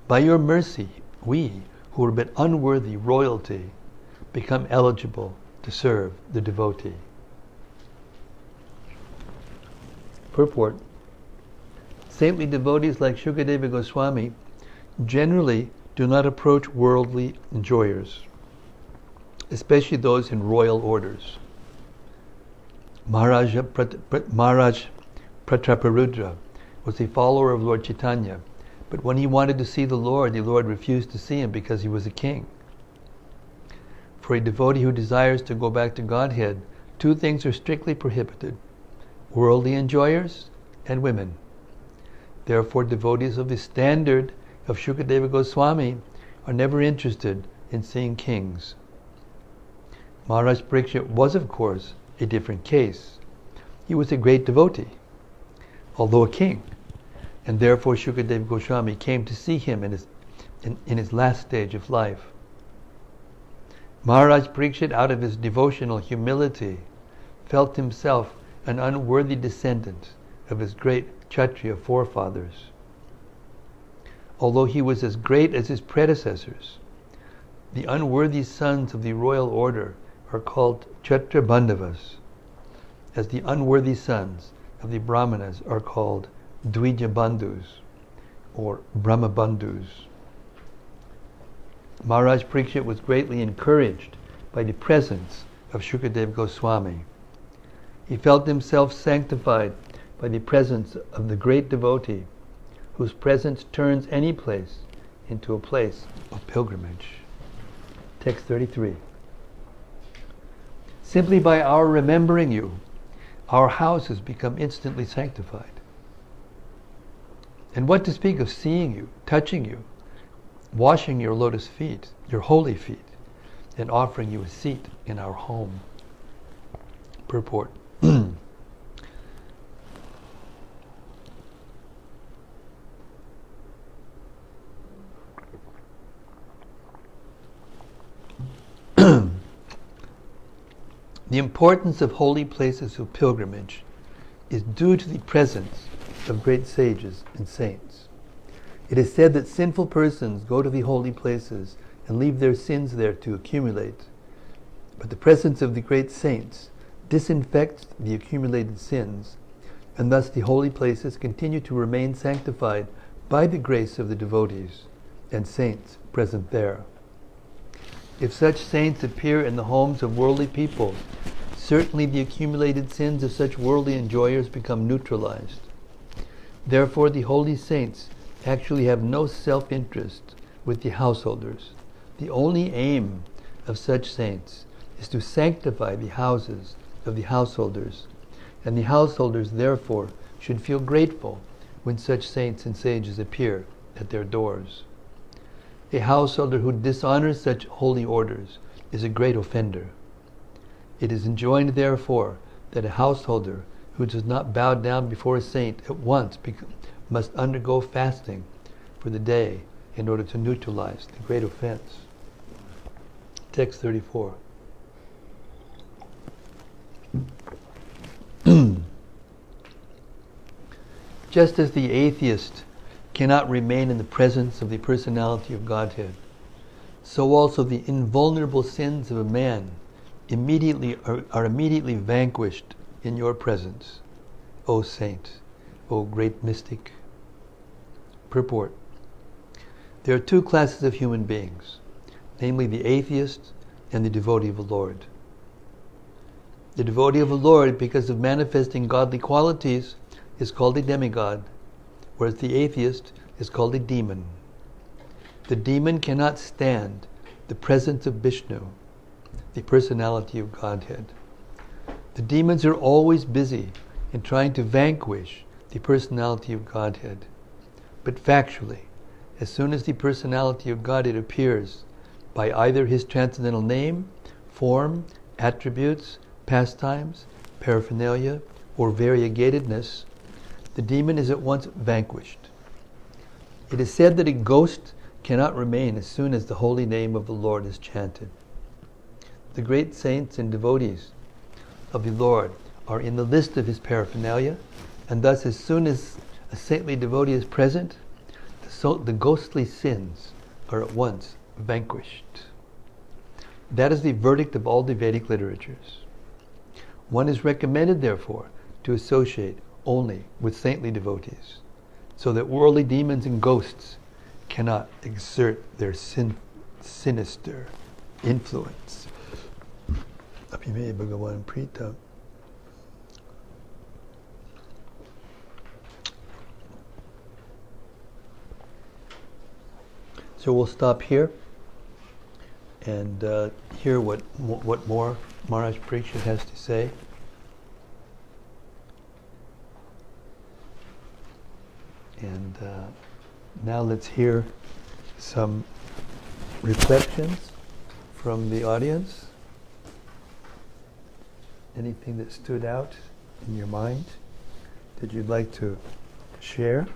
By your mercy, we, who are but unworthy royalty, become eligible to serve the devotee. Purport. Saintly devotees like Sukadeva Goswami generally do not approach worldly enjoyers, especially those in royal orders. Maharaj Prataparudra was a follower of Lord Chaitanya, but when he wanted to see the Lord refused to see him because he was a king. For a devotee who desires to go back to Godhead, two things are strictly prohibited: worldly enjoyers and women. Therefore, devotees of the standard of Sukadeva Goswami are never interested in seeing kings. Maharaj Parikshit was, of course, a different case. He was a great devotee, although a king, and therefore Sukadeva Goswami came to see him in his last stage of life. Maharaj Parikshit, out of his devotional humility, felt himself an unworthy descendant of his great Kshatriya forefathers. Although he was as great as his predecessors, the unworthy sons of the royal order are called Kshatriya Bandhavas, as the unworthy sons of the Brahmanas are called Dvija Bandhus, or Brahma Bandhus. Maharaj Parikshit was greatly encouraged by the presence of Sukadeva Goswami. He felt himself sanctified by the presence of the great devotee, whose presence turns any place into a place of pilgrimage. Text 33. Simply by our remembering you, our houses become instantly sanctified. And what to speak of seeing you, touching you, washing your lotus feet, your holy feet, and offering you a seat in our home. Purport. The importance of holy places of pilgrimage is due to the presence of great sages and saints. It is said that sinful persons go to the holy places and leave their sins there to accumulate. But the presence of the great saints disinfects the accumulated sins, and thus the holy places continue to remain sanctified by the grace of the devotees and saints present there. If such saints appear in the homes of worldly people, certainly the accumulated sins of such worldly enjoyers become neutralized. Therefore, the holy saints actually have no self-interest with the householders. The only aim of such saints is to sanctify the houses of the householders, and the householders therefore should feel grateful when such saints and sages appear at their doors. A householder who dishonors such holy orders is a great offender. It is enjoined, therefore, that a householder who does not bow down before a saint at once must undergo fasting for the day in order to neutralize the great offense. Text 34. Just as the atheist cannot remain in the presence of the personality of Godhead, so also the invulnerable sins of a man are immediately vanquished in your presence, O saint, O great mystic. Purport. There are two classes of human beings, namely the atheist and the devotee of the Lord. The devotee of the Lord, because of manifesting godly qualities, is called a demigod, whereas the atheist is called a demon. The demon cannot stand the presence of Vishnu, the personality of Godhead. The demons are always busy in trying to vanquish the personality of Godhead. But factually, as soon as the personality of Godhead appears by either his transcendental name, form, attributes, pastimes, paraphernalia, or variegatedness, the demon is at once vanquished. It is said that a ghost cannot remain as soon as the holy name of the Lord is chanted. The great saints and devotees of the Lord are in the list of his paraphernalia, and thus as soon as a saintly devotee is present, the ghostly sins are at once vanquished. That is the verdict of all the Vedic literatures. One is recommended, therefore, to associate only with saintly devotees, so that worldly demons and ghosts cannot exert their sinister influence. Abhime Bhagavan Prita. So we'll stop here and hear what more Maharaj Parikshit has to say. And now let's hear some reflections from the audience. Anything that stood out in your mind that you'd like to share?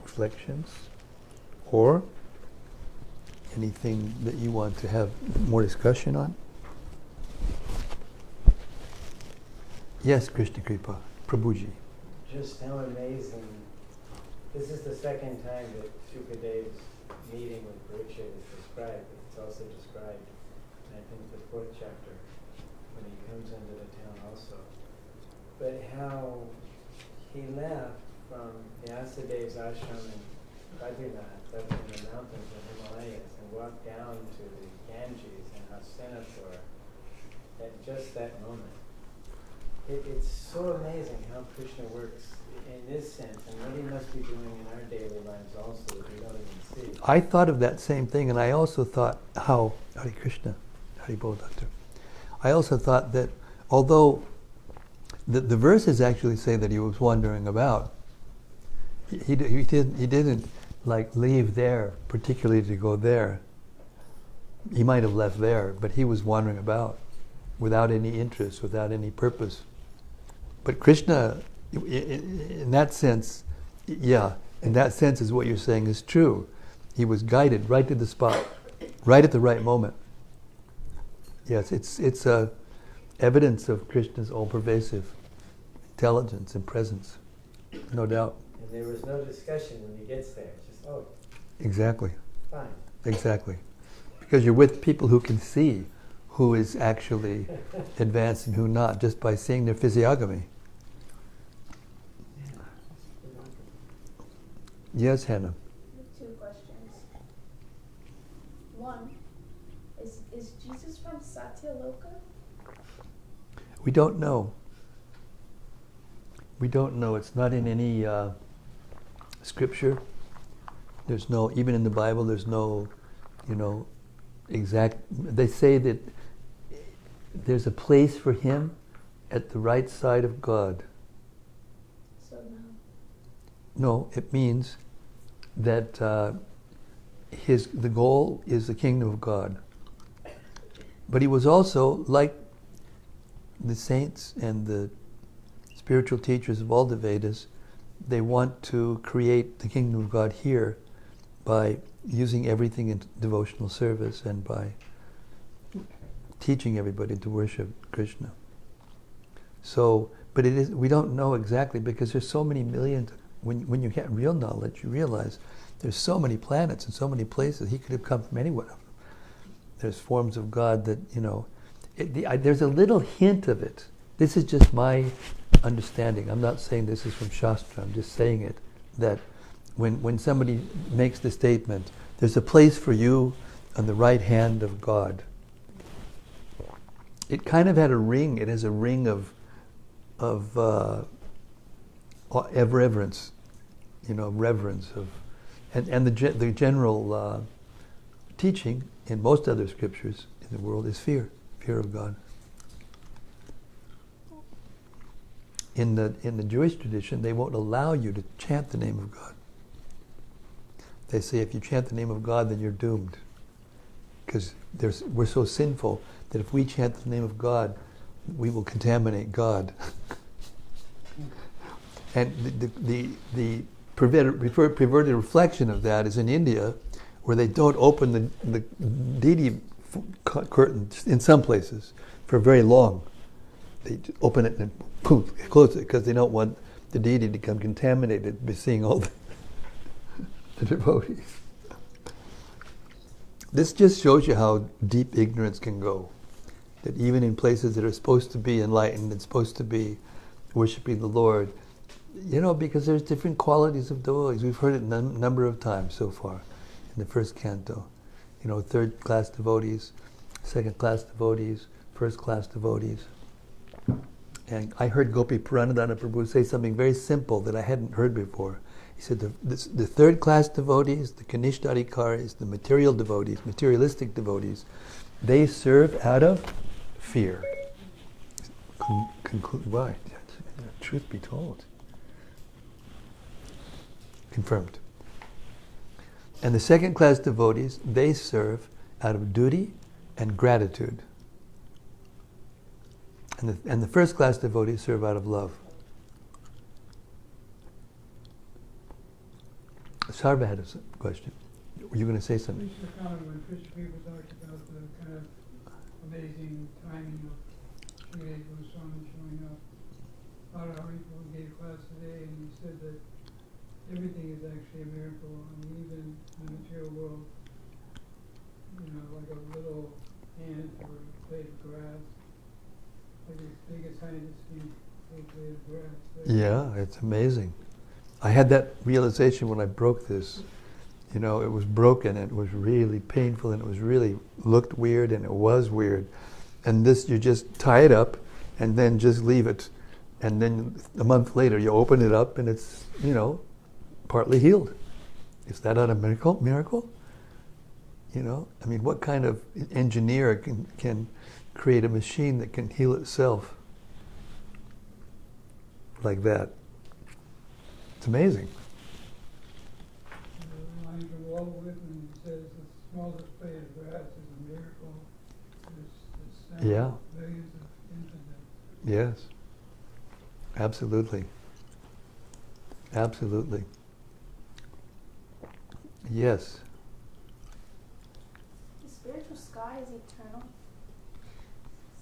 Reflections? Or anything that you want to have more discussion on? Yes, Krishna Kripa, Prabhuji. Just how amazing. This is the second time that Sukadeva's meeting with Parikshit is described. It's also described in, I think, the 4th chapter, when he comes into the town also. But how he left from Vyasadev's ashram in Badrinath, up in the mountains of Himalayas, and walked down to the Ganges and Hastinapur at just that moment. It's so amazing how Krishna works in this sense, and what he must be doing in our daily lives also that we don't even see. I thought of that same thing, and I also thought how, Hare Krishna, Hare Bol, Doctor. I also thought that although the verses actually say that he was wandering about, he didn't like leave there particularly to go there. He might have left there, but he was wandering about without any interest, without any purpose. But Krishna, in that sense, yeah, in that sense is what you're saying is true. He was guided right to the spot, right at the right moment. Yes, it's a evidence of Krishna's all-pervasive intelligence and presence, no doubt. And there was no discussion when he gets there. It's just, oh, exactly, fine. Exactly, because you're with people who can see who is actually advanced and who not, just by seeing their physiognomy. Yes, Hannah. 2 questions. One, is Jesus from Satyaloka? We don't know. We don't know. It's not in any scripture. There's no, even in the Bible, there's no, exact. They say that there's a place for him at the right side of God. So no. No, it means that the goal is the kingdom of God. But he was also, like the saints and the spiritual teachers of all the Vedas, they want to create the kingdom of God here by using everything in devotional service and by teaching everybody to worship Krishna. So, but it is, we don't know exactly because there's so many millions. When you get real knowledge, you realize there's so many planets and so many places. He could have come from anywhere. There's forms of God that, there's a little hint of it. This is just my understanding. I'm not saying this is from Shastra. I'm just saying it, that when somebody makes the statement, there's a place for you on the right hand of God. It kind of had a ring. It has a ring of reverence, reverence of, and the general teaching in most other scriptures in the world is fear of God. In the Jewish tradition, they won't allow you to chant the name of God. They say if you chant the name of God, then you're doomed, because we're so sinful that if we chant the name of God, we will contaminate God. And the perverted reflection of that is in India, where they don't open the deity curtains in some places for very long. They open it and poof, close it, because they don't want the deity to become contaminated by seeing all the devotees. This just shows you how deep ignorance can go. That even in places that are supposed to be enlightened and supposed to be worshiping the Lord, because there's different qualities of devotees. We've heard it a number of times so far in the first canto. 3rd class devotees, 2nd class devotees, 1st class devotees. And I heard Gopi Puranadana Prabhu say something very simple that I hadn't heard before. He said the third class devotees, the Kanishtadikaris, the material devotees, materialistic devotees, they serve out of fear. Why? Truth be told. Confirmed. And the second class devotees, they serve out of duty and gratitude. And the first class devotees serve out of love. Sarva had a question. Were you going to say something? Mr. Khan, when Krishna people talked about the kind of amazing timing of Sukadeva Goswami showing up, how many people gave class today, and he said that everything is actually a miracle. I mean, even in the material world, you know, like a little ant or a blade of grass, like as big as scientists think a blade of grass. Yeah, it's amazing. I had that realization when I broke this. You know, it was broken and it was really painful and it was really looked weird and it was weird. And this, you just tie it up and then just leave it. And then a month later you open it up and it's, you know, partly healed. Is that not a miracle? You know, I mean, what kind of engineer can create a machine that can heal itself like that? It's amazing. The line from Walt Whitman says the smallest blade of grass is a miracle. There's Yeah. millions of infinite. Yes. Absolutely. Absolutely. Yes. The spiritual sky is eternal.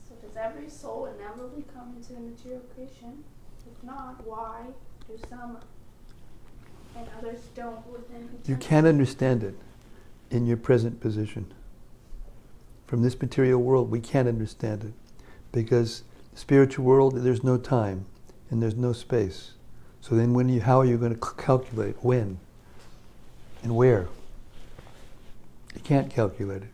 So does every soul inevitably come into the material creation? If not, why do some and others don't within eternity? You can't understand it in your present position. From this material world, we can't understand it. Because the spiritual world, there's no time and there's no space. So then how are you going to calculate when and where? You can't calculate it.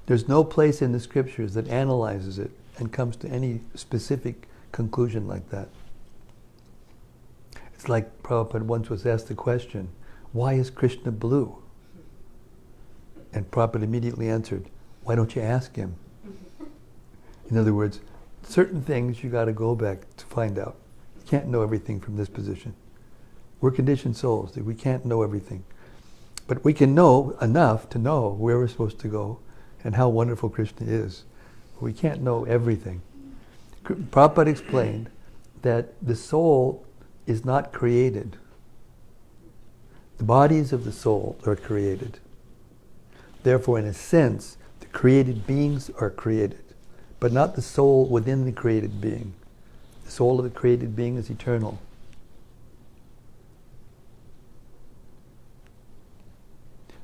There's no place in the scriptures that analyzes it and comes to any specific conclusion like that. It's like Prabhupada once was asked the question, why is Krishna blue? And Prabhupada immediately answered, why don't you ask him? In other words, certain things you got to go back to find out. You can't know everything from this position. We're conditioned souls, that we can't know everything. But we can know enough to know where we're supposed to go and how wonderful Krishna is. We can't know everything. Prabhupada explained that the soul is not created. The bodies of the soul are created. Therefore, in a sense, the created beings are created, but not the soul within the created being. The soul of the created being is eternal.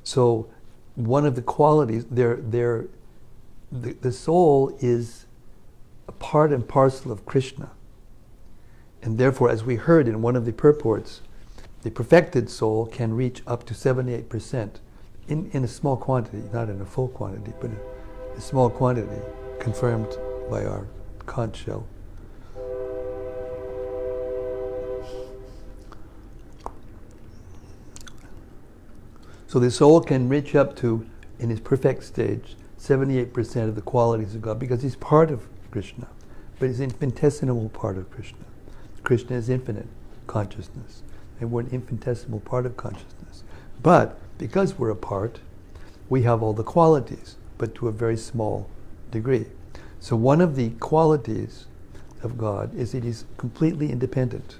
So, one of the qualities, the soul is a part and parcel of Krishna. And therefore, as we heard in one of the purports, the perfected soul can reach up to 78% in a small quantity, not in a full quantity, but in a small quantity, confirmed by our conch shell. So the soul can reach up to, in his perfect stage, 78% of the qualities of God, because he's part of Krishna, but he's an infinitesimal part of Krishna. Krishna is infinite consciousness, and we're an infinitesimal part of consciousness. But because we're a part, we have all the qualities, but to a very small degree. So one of the qualities of God is that he's completely independent.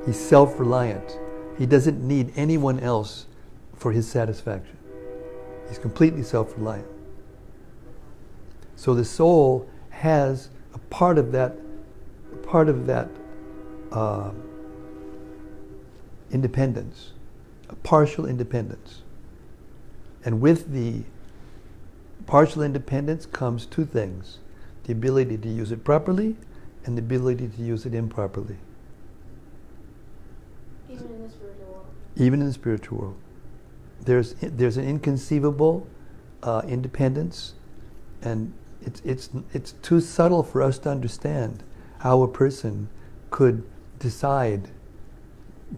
He's self-reliant. He doesn't need anyone else for his satisfaction. He's completely self-reliant. So the soul has a part of that independence, a partial independence. And with the partial independence comes two things: the ability to use it properly and the ability to use it improperly. Even in the spiritual world. Even in the spiritual world. There's an inconceivable independence, and it's too subtle for us to understand how a person could decide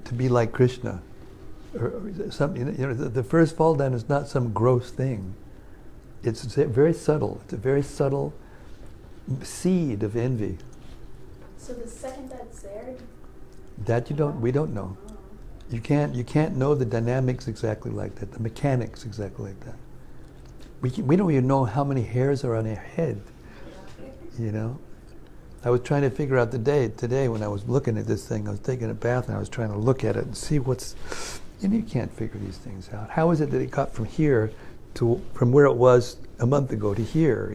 to be like Krishna. Or something, the first fall down is not some gross thing. It's very subtle. It's a very subtle seed of envy. So the second that's there, That we don't know. You can't know the dynamics exactly like that, the mechanics exactly like that. We don't even know how many hairs are on our head, I was trying to figure out today when I was looking at this thing, I was taking a bath and I was trying to look at it and see you can't figure these things out. How is it that it got from here from where it was a month ago to here,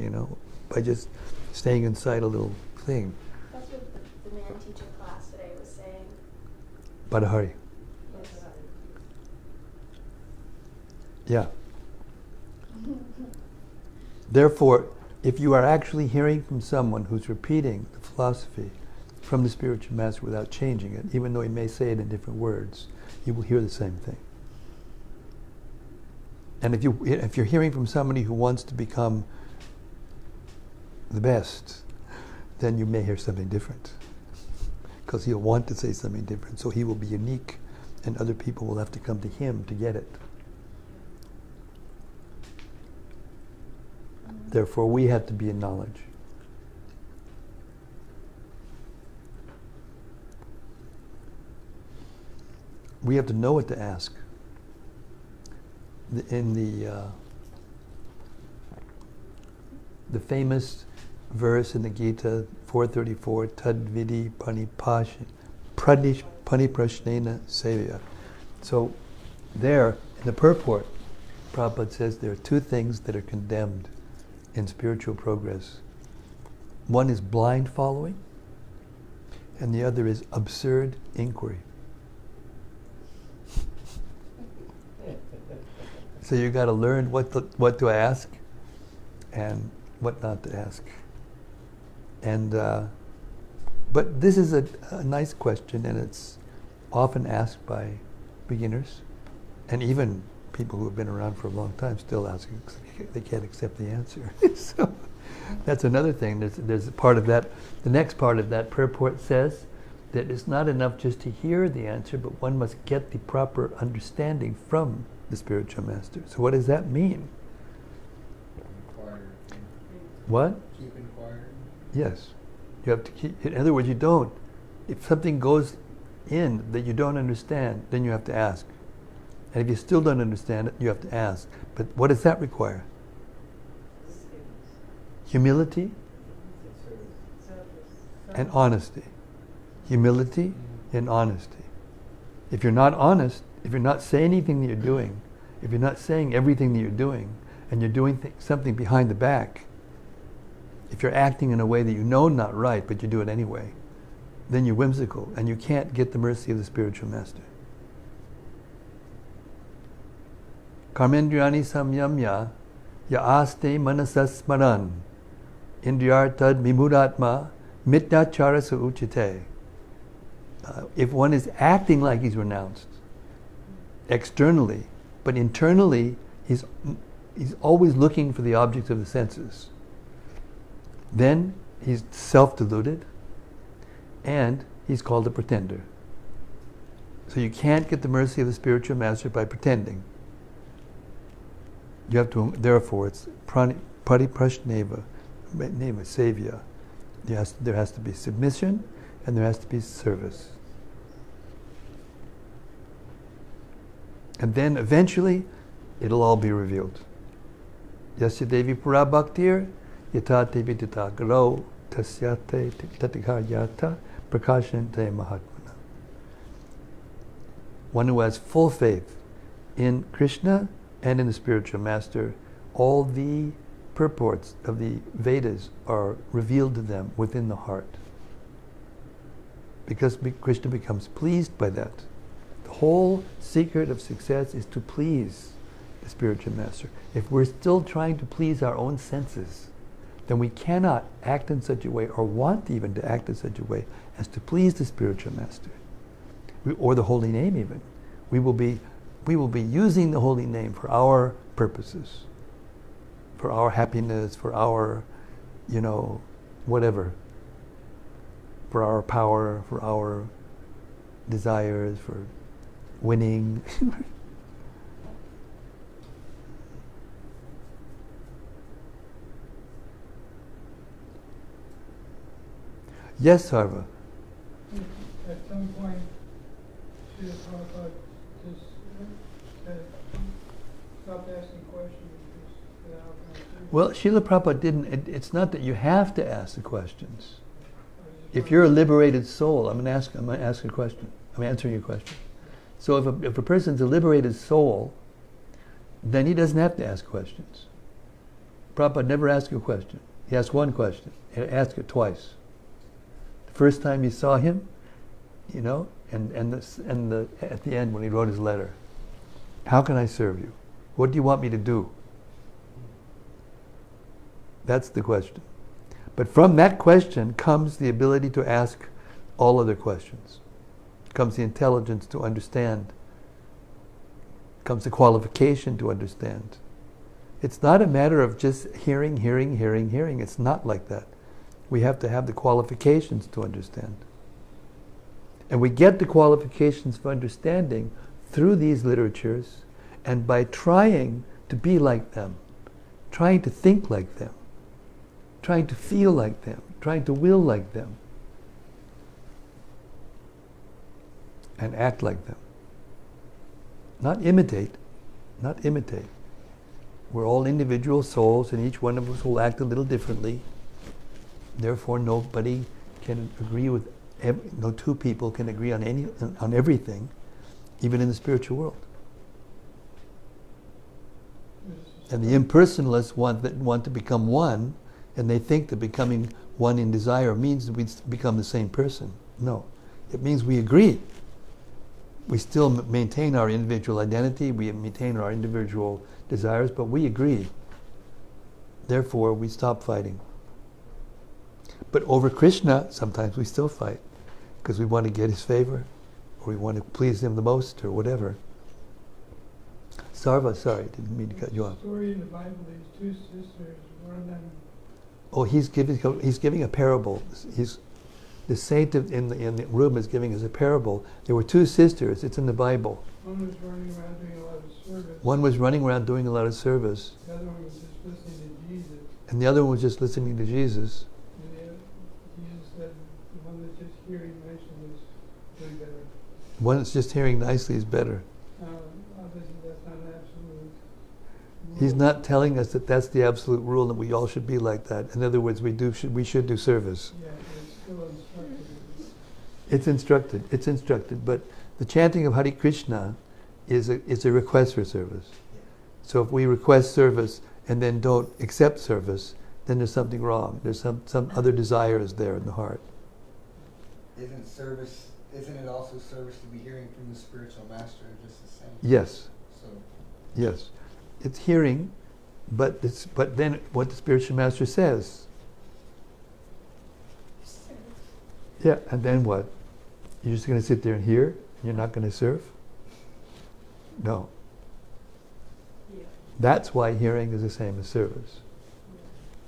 by just staying inside a little thing. that's what the man teacher class today was saying. Badahari. Yes. Yeah. Therefore, if you are actually hearing from someone who's repeating the philosophy from the spiritual master without changing it, even though he may say it in different words, you will hear the same thing. And if you're hearing from somebody who wants to become the best, then you may hear something different. Because he'll want to say something different. So he will be unique, and other people will have to come to him to get it. Therefore, we have to be in knowledge. We have to know what to ask. In the famous verse in the Gita, 434, Tadvidi Paniprashnena Sevya. So there, in the purport, Prabhupada says there are two things that are condemned in spiritual progress. One is blind following, and the other is absurd inquiry. So you got to learn what to ask and what not to ask. And but this is a nice question, and it's often asked by beginners, and even people who have been around for a long time still asking. They can't accept the answer. So that's another thing. There's a part of that. The next part of that purport says that it's not enough just to hear the answer, but one must get the proper understanding from the spiritual master. So what does that mean? Inquire. What? Keep inquiring. Yes. You have to keep, in other words, you don't. If something goes in that you don't understand, then you have to ask. And if you still don't understand it, you have to ask. But what does that require? Humility and honesty. Humility and honesty. If you're not honest, if you're not saying anything that you're doing, if you're not saying everything that you're doing, and you're doing something behind the back, if you're acting in a way that you know not right, but you do it anyway, then you're whimsical, and you can't get the mercy of the spiritual master. Karmendriyani samyamya yaaste manasas smaran indriyartad vimudatma mitachara sa uchite. If one is acting like he's renounced externally, but internally he's always looking for the objects of the senses, then he's self-deluded and he's called a pretender. So you can't get the mercy of the spiritual master by pretending. You have to, therefore, it's pariprashneva, sevya. There has to be submission and there has to be service. And then eventually, it'll all be revealed. Yasya devi pura bhaktir, yata devi tatagaro, tasyate tatikaryata, prakashante mahatmana. One who has full faith in Krishna and in the spiritual master, all the purports of the Vedas are revealed to them within the heart. Because Krishna becomes pleased by that. The whole secret of success is to please the spiritual master. If we're still trying to please our own senses, then we cannot act in such a way, or want even to act in such a way, as to please the spiritual master. Or the holy name even. We will be using the holy name for our purposes, for our happiness, for our, whatever, for our power, for our desires, for winning. Yes, Sarva. At some point, Srila Prabhupada just said, stop asking questions. Just get out and Well, Srila Prabhupada didn't. It's not that you have to ask the questions. If you're a liberated soul, I'm going to ask a question. I'm answering your question. So if a person's a liberated soul, then he doesn't have to ask questions. Prabhupada never asked a question. He asked one question. He asked it twice. The first time he saw him, and at the end when he wrote his letter, how can I serve you? What do you want me to do? That's the question. But from that question comes the ability to ask all other questions. Comes the intelligence to understand. Comes the qualification to understand. It's not a matter of just hearing. It's not like that. We have to have the qualifications to understand. And we get the qualifications for understanding through these literatures and by trying to be like them, trying to think like them, trying to feel like them, trying to will like them, and act like them. Not imitate. We're all individual souls, and each one of us will act a little differently. Therefore, nobody can agree with, no two people can agree on everything, even in the spiritual world. And the impersonalists want to become one, and they think that becoming one in desire means that we become the same person. No, it means we agree. We still maintain our individual identity, we maintain our individual desires, but we agree. Therefore, we stop fighting. But over Krishna, sometimes we still fight, because we want to get his favor, or we want to please him the most, or whatever. Sarva, sorry, didn't mean to cut you off. The story in the Bible, these two sisters, one of them... Oh, he's giving a parable. The saint in the room is giving us a parable. There were two sisters. It's in the Bible. One was running around doing a lot of service. One was running around doing a lot of service. The other one was just listening to Jesus. And the other one was just listening to Jesus. And Jesus said the one that's just hearing nicely is doing better. One that's just hearing nicely is better. Obviously that's not an absolute rule. He's not telling us that that's the absolute rule and we all should be like that. In other words, we should do service. Yeah, it's still instructed. It's instructed, but the chanting of Hare Krishna is a request for service. So if we request service and then don't accept service, then there's something wrong. There's some other desires there in the heart. Isn't it also service to be hearing from the spiritual master just the same? Yes. So Yes. It's hearing, but then what the spiritual master says. Yeah, and then what? You're just going to sit there and hear? And you're not going to serve? No. That's why hearing is the same as service.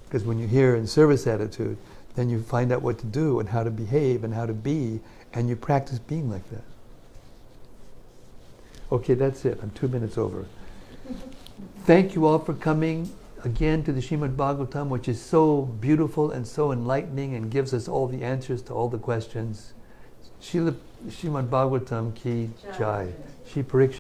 Because when you hear in service attitude, then you find out what to do and how to behave and how to be, and you practice being like that. Okay, that's it. I'm 2 minutes over. Thank you all for coming again to the Srimad-Bhagavatam, which is so beautiful and so enlightening and gives us all the answers to all the questions. Srimad-Bhagavatam ki jai. Shri Pariksha.